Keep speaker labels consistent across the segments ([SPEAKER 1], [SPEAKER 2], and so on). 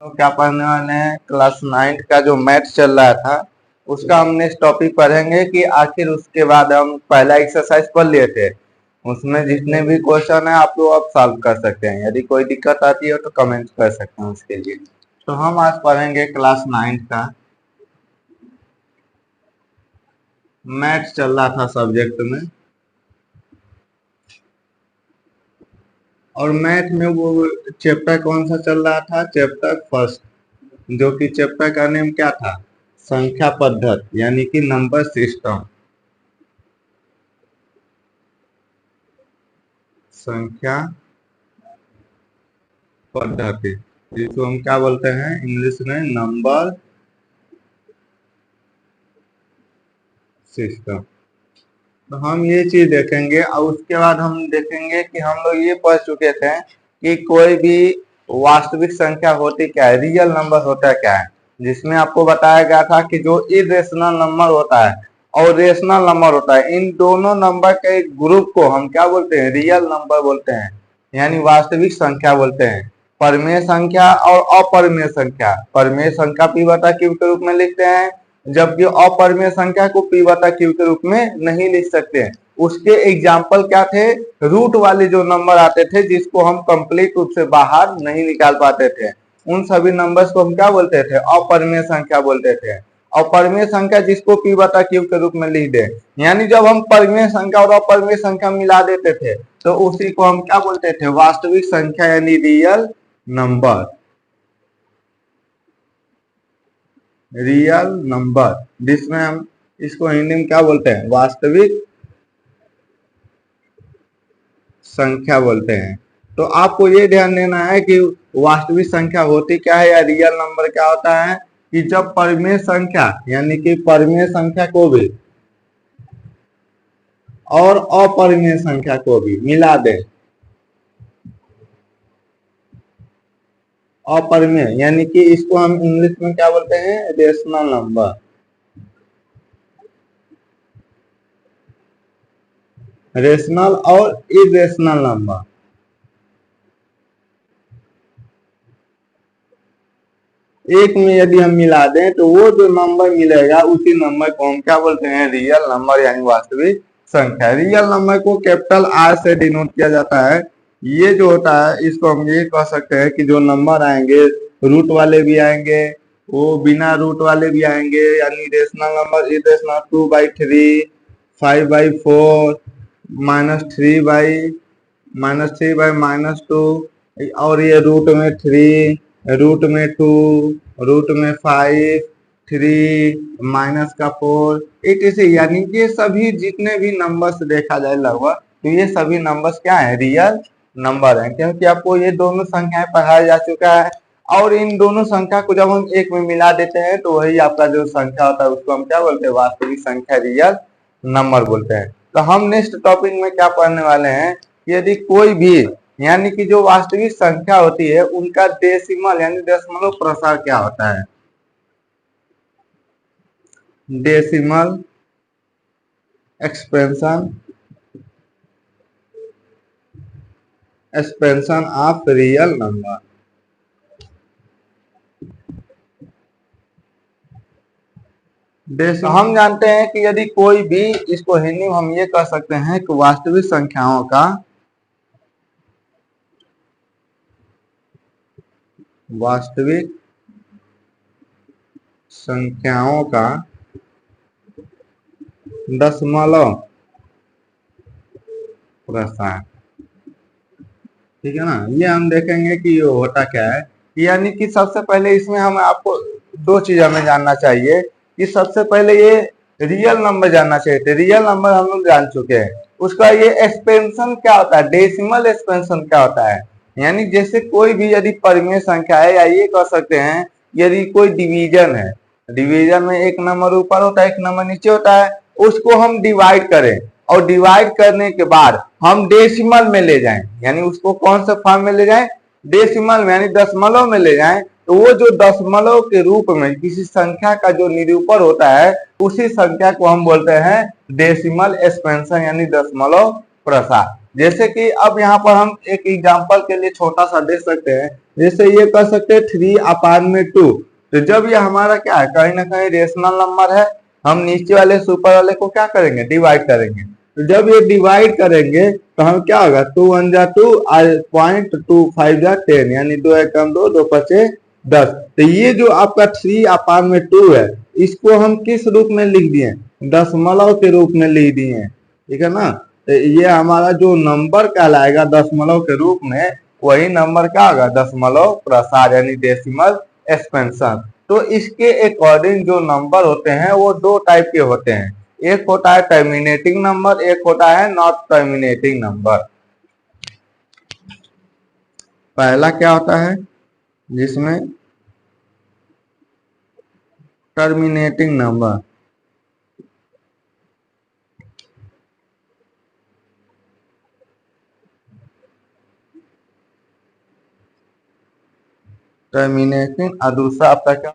[SPEAKER 1] तो क्या पढ़ने वाले हैं, क्लास 9 का जो मैथ चल रहा था उसका हम नेक्स्ट टॉपिक पढ़ेंगे कि आखिर उसके बाद हम पहला एक्सरसाइज पढ़ लिए थे। उसमें जितने भी क्वेश्चन है आप लोग अब सॉल्व कर सकते हैं। यदि कोई दिक्कत आती है तो कमेंट कर सकते हैं उसके लिए। तो हम आज पढ़ेंगे क्लास 9 का मैथ चल रहा था सब्जेक्ट में, और मैथ में वो चैप्टर कौन सा चल रहा था, चैप्टर फर्स्ट, जो कि चैप्टर का नेम क्या था, संख्या पद्धति यानी कि नंबर सिस्टम। संख्या पद्धति जिसको हम क्या बोलते हैं इंग्लिश में, नंबर सिस्टम। तो हम ये चीज देखेंगे और उसके बाद हम देखेंगे कि हम लोग ये पढ़ चुके थे कि कोई भी वास्तविक संख्या होती क्या है, रियल नंबर होता है क्या है, जिसमें आपको बताया गया था कि जो इरेशनल नंबर होता है और रेशनल नंबर होता है, इन दोनों नंबर के ग्रुप को हम क्या बोलते हैं, रियल नंबर बोलते हैं, यानी वास्तविक संख्या बोलते हैं। परिमेय संख्या और अपरिमेय संख्या, परिमेय संख्या पी बटा क्यू के रूप में लिखते हैं, जबकि अपरिमेय संख्या को पी बटा क्यू के रूप में नहीं लिख सकते। उसके एग्जाम्पल क्या थे, रूट वाले जो नंबर आते थे जिसको हम कंप्लीट रूप से बाहर नहीं निकाल पाते थे, उन सभी नंबर्स को हम क्या बोलते थे, अपरिमेय संख्या बोलते थे। और परिमेय संख्या जिसको पी बटा क्यू के रूप में लिख दे, यानी जब हम परिमेय संख्या और अपरिमेय संख्या मिला देते थे तो उसी को हम क्या बोलते थे, वास्तविक संख्या यानी रियल नंबर। रियल नंबर जिसमें हम इसको हिंदी में क्या बोलते हैं, वास्तविक संख्या बोलते हैं। तो आपको ये ध्यान देना है कि वास्तविक संख्या होती क्या है या रियल नंबर क्या होता है, कि जब परिमेय संख्या यानी कि परिमेय संख्या को भी और अपरिमेय संख्या को भी मिला दे, अपरिमेय यानी कि इसको हम इंग्लिश में क्या बोलते हैं, रेशनल नंबर। रेशनल और इरेशनल नंबर, एक में यदि हम मिला दें तो वो जो नंबर मिलेगा उसी नंबर को हम क्या बोलते हैं, रियल नंबर यानी वास्तविक संख्या। रियल नंबर को कैपिटल आर से डिनोट किया जाता है। ये जो होता है इसको हम ये कह सकते हैं कि जो नंबर आएंगे, रूट वाले भी आएंगे, वो बिना रूट वाले भी आएंगे, यानी रेशनल नंबर इरेशनल 2/3, 5/4, -3/-2, और ये रूट में 3, रूट में 2, रूट में 5, 3, माइनस का 4, etc। यानी कि सभी जितने भी नंबर्स देखा जाए लगभग, तो ये सभी नंबर्स क्या है, रियल नंबर है, क्योंकि आपको ये दोनों संख्याएं पढ़ाया जा चुका है। और इन दोनों संख्या को जब हम एक में मिला देते हैं तो वही आपका जो संख्या होता है उसको हम क्या बोलते हैं, वास्तविक संख्या, रियल नंबर बोलते हैं। तो हम नेक्स्ट टॉपिक में क्या पढ़ने वाले हैं, यदि कोई भी यानी कि जो वास्तविक संख्या होती है उनका डेसिमल यानी दशमलव प्रसार क्या होता है, decimal expansion of real number. तो हम जानते हैं कि यदि कोई भी, इसको हिंदी में हम ये कह सकते हैं कि वास्तविक संख्याओं का दशमलव प्रसार, ठीक है ना। ये हम देखेंगे कि ये होता क्या है, यानी कि सबसे पहले इसमें हम आपको दो चीज हमें जानना चाहिए कि सबसे पहले ये रियल नंबर जानना चाहिए थे। रियल नंबर हम लोग जान चुके हैं, उसका ये एक्सपेंशन क्या होता है, डेसिमल एक्सपेंशन क्या होता है, यानी जैसे कोई भी यदि परिमेय संख्या है, या ये कह सकते हैं यदि कोई डिवीजन है, डिवीजन में एक नंबर ऊपर होता है एक नंबर नीचे होता है, उसको हम डिवाइड करें और डिवाइड करने के बाद हम डेसिमल में ले जाएं, यानी उसको कौन सा फॉर्म में ले जाएं, डेसिमल में यानी दशमलव में ले जाएं, तो वो जो दशमलव के रूप में किसी संख्या का जो निरूपण होता है उसी संख्या को हम बोलते हैं डेसिमल एक्सपेंशन यानी दशमलव प्रसार। जैसे कि अब यहाँ पर हम एक एग्जांपल के लिए छोटा सा दे सकते हैं, जैसे ये कर सकते हैं 3/2। तो जब ये हमारा क्या है, कहीं ना कहीं रेशनल नंबर है, हम नीचे वाले से ऊपर वाले को क्या करेंगे, डिवाइड करेंगे। तो जब ये डिवाइड करेंगे तो हम क्या होगा, 2 1 जा 2, 0.25 जा 10, यानी 2 एकम 2, 2 पचे 10। तो ये जो आपका 3/2 है, इसको हम किस रूप में लिख दिए, दशमलव के रूप में लिख दिए, ठीक है ना। तो ये हमारा जो नंबर कहलाएगा दशमलव के रूप में, वही नंबर क्या होगा, दशमलव प्रसार यानी डेसिमल एक्सपेंशन। तो इसके अकॉर्डिंग जो नंबर होते हैं वो दो टाइप के होते हैं, एक होता है टर्मिनेटिंग नंबर, एक होता है नॉट टर्मिनेटिंग नंबर। पहला क्या होता है, जिसमें टर्मिनेटिंग नंबर, टर्मिनेटिंग, और दूसरा आपका क्या,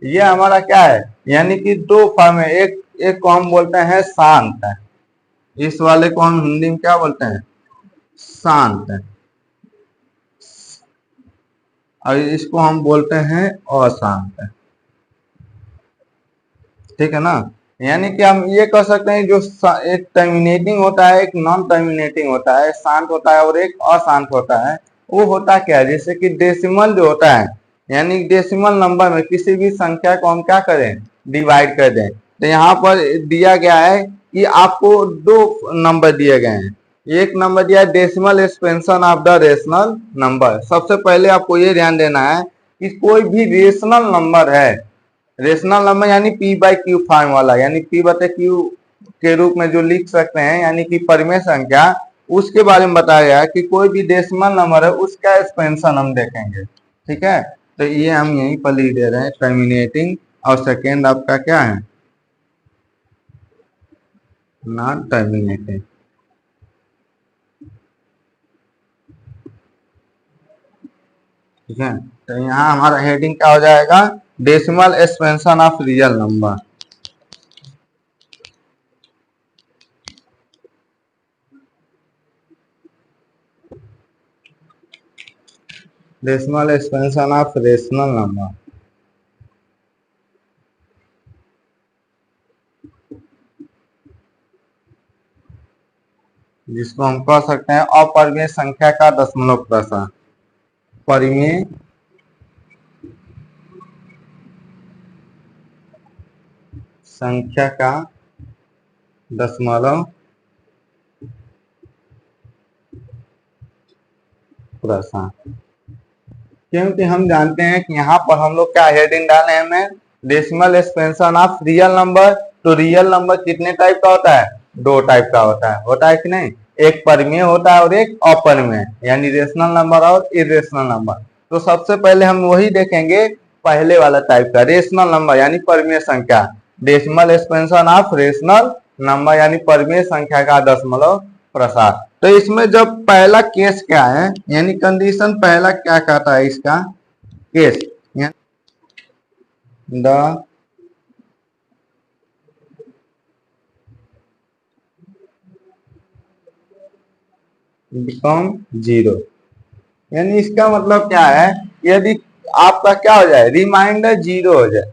[SPEAKER 1] ये हमारा क्या है, यानी कि दो फॉर्म है, एक एक को हम बोलते हैं शांत, इस वाले को हम हिंदी में क्या बोलते हैं, शांत, और इसको हम बोलते हैं अशांत, ठीक है ना। यानी कि हम ये कह सकते हैं, जो एक टर्मिनेटिंग होता है, एक नॉन टर्मिनेटिंग होता है, शांत होता है और एक अशांत होता है। वो होता क्या है, जैसे कि डेसिमल जो होता है, यानी डेसिमल नंबर में किसी भी संख्या को हम क्या करें, डिवाइड कर दें। तो यहाँ पर दिया गया है कि आपको दो नंबर दिए गए हैं, एक नंबर दिया है decimal expansion of the rational number. सबसे पहले आपको ये ध्यान देना है कि कोई भी रेशनल नंबर है, रेशनल नंबर यानी पी बाई क्यू फॉर्म वाला, यानी पी बटे क्यू के रूप में जो लिख सकते हैं, यानी कि परिमेय संख्या, उसके बारे में बताया गया है कि कोई भी डेसिमल नंबर है उसका एक्सपेंशन हम देखेंगे, ठीक है। तो ये हम यहीं पर लिख दे रहे हैं टर्मिनेटिंग, और सेकेंड आपका क्या है, नॉन टर्मिनेटिंग, ठीक है। तो यहाँ हमारा हेडिंग क्या हो जाएगा, decimal expansion of real number. Decimal expansion of rational number, जिसको हम कह सकते हैं अपरिमेय संख्या का दशमलव प्रसार। परिमेय संख्या का दशमलव प्रसार, क्योंकि हम जानते हैं कि यहाँ पर हम लोग क्या हेडिंग डाले हैं, हमें decimal expansion of real number. तो रियल नंबर कितने टाइप का होता है, दो टाइप का होता है कि नहीं, एक परिमेय होता है और एक अपरिमेय, यानी रेशनल नंबर और इरेशनल नंबर। तो सबसे पहले हम वही देखेंगे, पहले वाला टाइप का रेशनल नंबर यानी परिमेय संख्या, decimal expansion of rational number यानी परिमेय संख्या का दशमलव प्रसार। तो इसमें जब पहला केस क्या है, यानी कंडीशन पहला क्या कहता है इसका, केस द बिकम जीरो, यानी इसका मतलब क्या है, यदि आपका क्या हो जाए, रिमाइंडर जीरो हो जाए,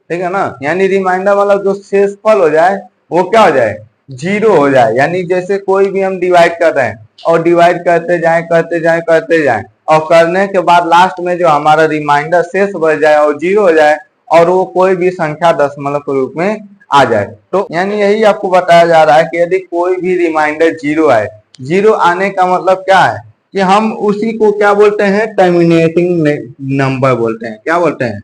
[SPEAKER 1] ठीक है ना, यानी रिमाइंडर मतलब जो शेषफल हो जाए वो क्या हो जाए, जीरो हो जाए। यानी जैसे कोई भी हम डिवाइड कर रहे हैं और डिवाइड करते जाए करते जाए करते जाए, और करने के बाद लास्ट में जो हमारा रिमाइंडर शेष बच जाए और जीरो हो जाए, और वो कोई भी संख्या दशमलव के रूप में आ जाए। तो यानी यही आपको बताया जा रहा है कि यदि कोई भी रिमाइंडर जीरो आए, जीरो आने का मतलब क्या है कि हम उसी को क्या बोलते हैं, टर्मिनेटिंग नंबर बोलते हैं। क्या बोलते हैं,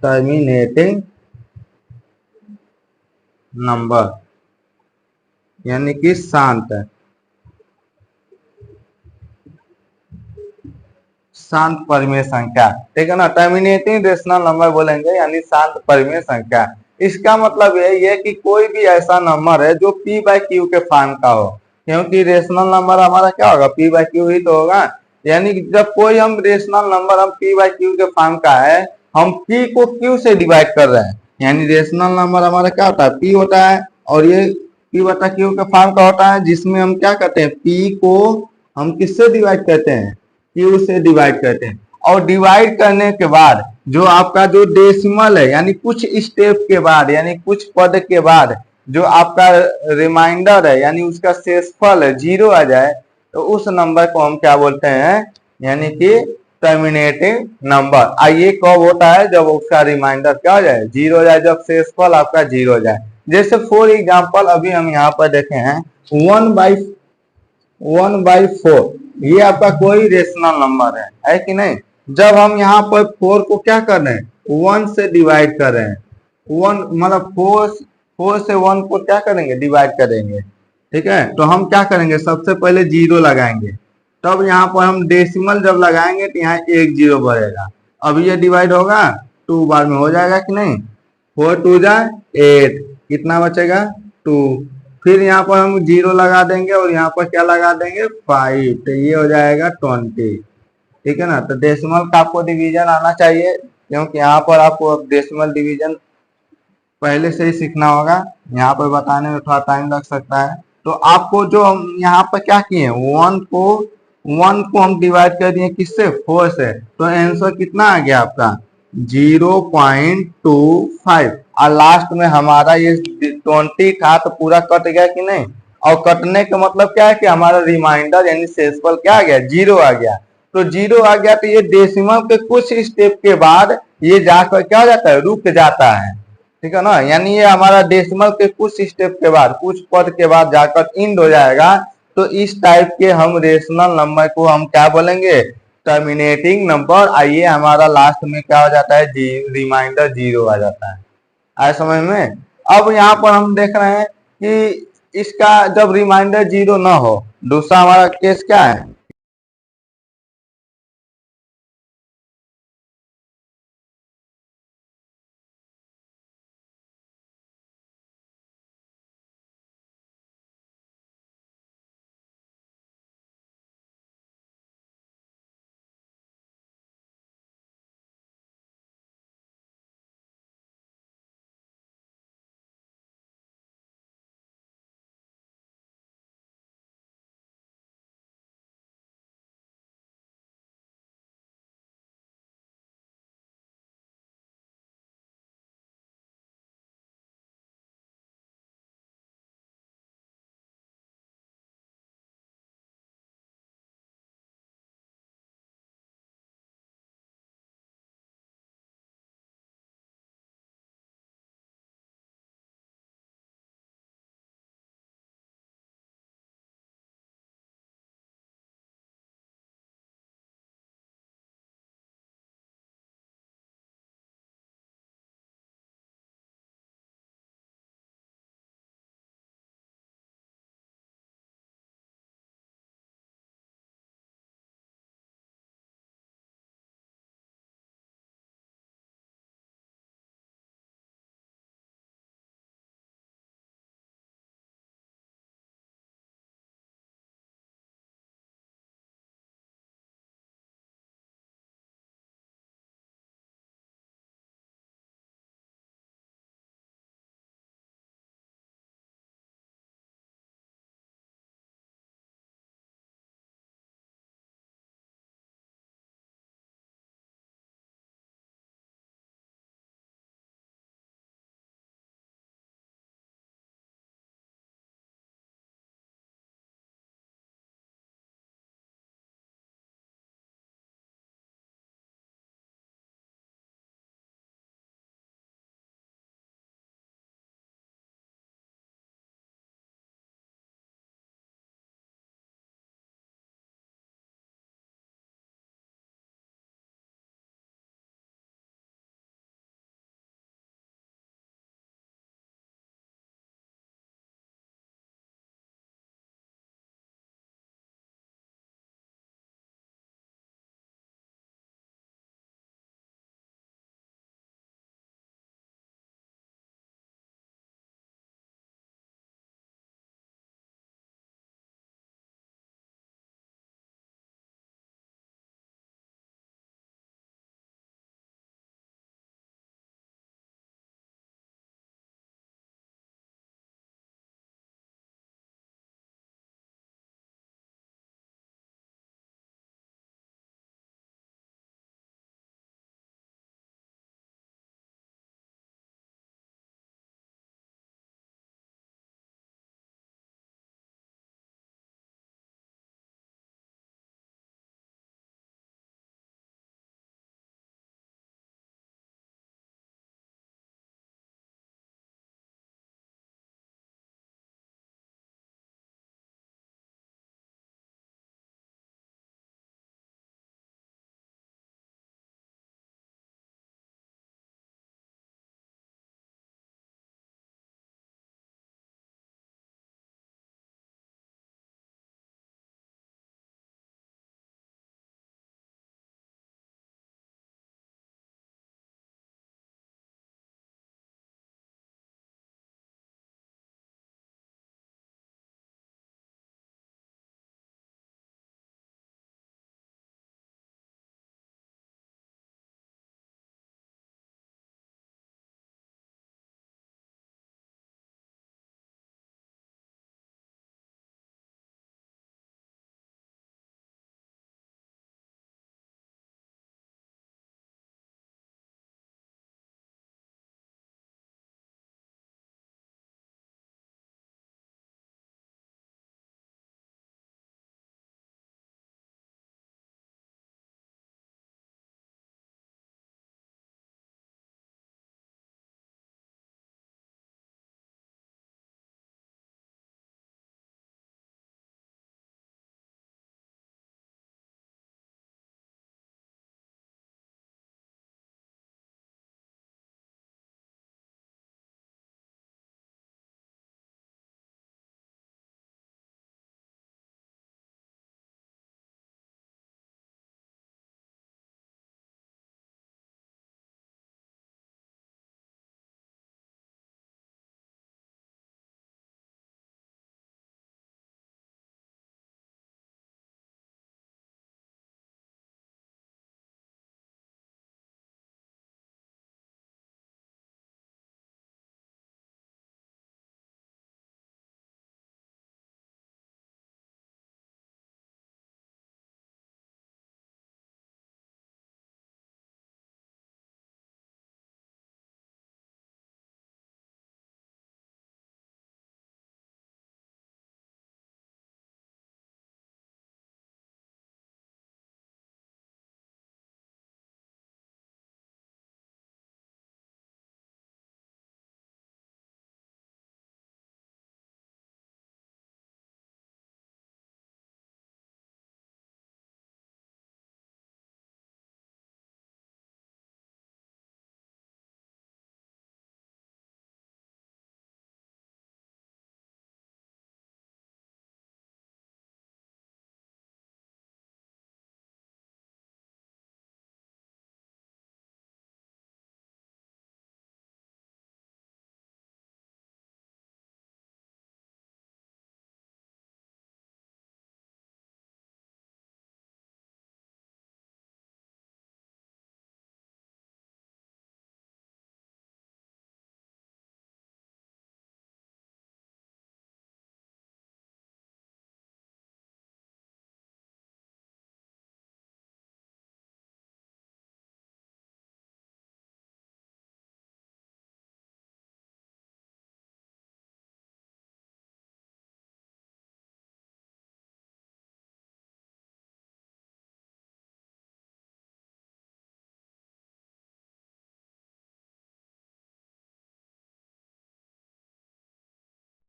[SPEAKER 1] टर्मिनेटिंग नंबर, यानी कि शांत शांत परिमेय संख्या, ठीक है ना। टर्मिनेटिंग रेशनल नंबर बोलेंगे यानी शांत परिमेय संख्या। इसका मतलब यही है कि कोई भी ऐसा नंबर है जो पी बाई क्यू के फॉर्म का हो, क्योंकि रेशनल नंबर हमारा क्या होगा, पी बाई क्यू ही तो होगा। यानी जब कोई हम रेशनल नंबर हम पी बाई क्यू के फॉर्म का है, हम p को q से डिवाइड कर रहे हैं, यानी रेशनल नंबर हमारा क्या होता है, p होता है, और ये p बटा q का फॉर्म का होता है, जिसमें हम क्या करते हैं, p को हम किससे डिवाइड करते हैं, q से डिवाइड करते हैं। और डिवाइड करने के बाद जो आपका जो डेसिमल है, यानी कुछ स्टेप के बाद, यानी कुछ पद के बाद जो आपका रिमाइंडर है, यानी उसका शेषफल है, 0 आ जाए, तो उस नंबर को हम क्या बोलते हैं, यानी कि टर्मिनेटिंग नंबर। ये कब होता है, जब उसका रिमाइंडर क्या हो जाए, 0 हो जाए, जब शेषफल आपका 0 हो जाए। जैसे फॉर एग्जाम्पल अभी हम यहाँ पर देखे हैं 1/4, ये आपका कोई रेशनल नंबर है कि नहीं। जब हम यहाँ पर 4 को क्या कर रहे हैं, 1 से डिवाइड कर रहे हैं, 1 मतलब 4 से 1 को क्या करेंगे, डिवाइड करेंगे, ठीक है। तो हम क्या करेंगे, सबसे पहले 0 लगाएंगे, तब यहाँ पर हम डेसिमल जब लगाएंगे तो यहाँ 1 0 बढ़ेगा। अब ये डिवाइड होगा 2 बार में, हो जाएगा कि नहीं, 4 2 जा 8, कितना बचेगा 2। फिर यहाँ पर हम 0 लगा देंगे और यहाँ पर क्या लगा देंगे 5, तो ये हो जाएगा 20, ठीक है ना। तो डेसिमल का आपको डिवीजन आना चाहिए, क्योंकि यहाँ पर आपको डेसिमल डिवीजन पहले से ही सीखना होगा, यहाँ पर बताने में थोड़ा टाइम लग सकता है। तो आपको जो हम यहाँ पर क्या किए, 1 को हम डिवाइड कर दिए किससे, 4 से, तो आंसर कितना आ गया आपका 0.25। और लास्ट में हमारा ये 20 था, तो पूरा कट गया कि नहीं। और कटने का मतलब क्या है कि हमारा रिमाइंडर यानी शेषफल क्या आ गया, 0 आ गया। तो 0 आ गया, तो ये डेसिमल के कुछ स्टेप के बाद ये जाकर क्या हो जाता है, रुक जाता है, ठीक है ना। यानी ये हमारा डेसिमल के कुछ स्टेप के बाद, कुछ पद के बाद जाकर इंड हो जाएगा। तो इस टाइप के हम रेशनल नंबर को हम क्या बोलेंगे, टर्मिनेटिंग नंबर। आइए हमारा लास्ट में क्या हो जाता है, रिमाइंडर 0 आ जाता है। आए समझ में। अब यहाँ पर हम देख रहे हैं कि इसका जब रिमाइंडर 0 ना हो, दूसरा हमारा केस क्या है,